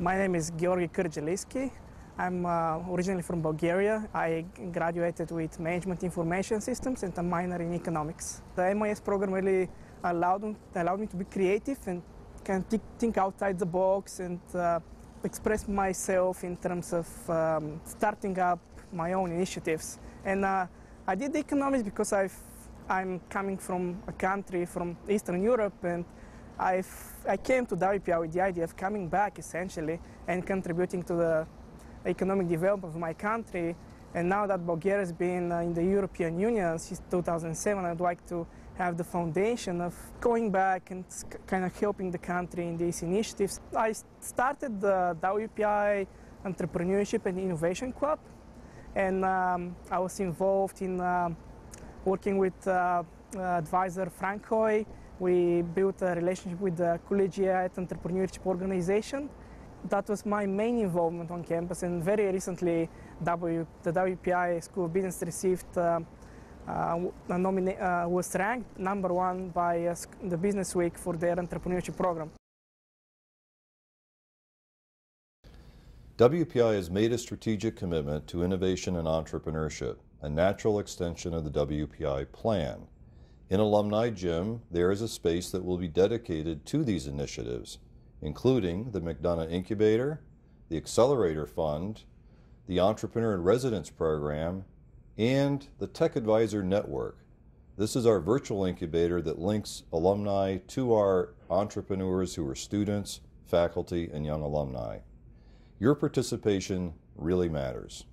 My name is Georgi Krdjeliski. I'm originally from Bulgaria. I graduated with Management Information Systems and a minor in Economics. The MIS program really allowed me to be creative and can think outside the box and express myself in terms of starting up my own initiatives. And I did economics because I'm coming from a country from Eastern Europe, and I came to WPI with the idea of coming back essentially and contributing to the economic development of my country. And now that Bulgaria has been in the European Union since 2007, I'd like to have the foundation of going back and kind of helping the country in these initiatives. I started the WPI Entrepreneurship and Innovation Club, and I was involved in working with advisor Frank Hoy. We built a relationship with the Collegiate Entrepreneurship Organization. That was my main involvement on campus, and very recently the WPI School of Business received was ranked #1 by the Business Week for their entrepreneurship program. WPI has made a strategic commitment to innovation and entrepreneurship, a natural extension of the WPI plan. In Alumni Gym, there is a space that will be dedicated to these initiatives, including the McDonough Incubator, the Accelerator Fund, the Entrepreneur in Residence Program, and the Tech Advisor Network. This is our virtual incubator that links alumni to our entrepreneurs who are students, faculty, and young alumni. Your participation really matters.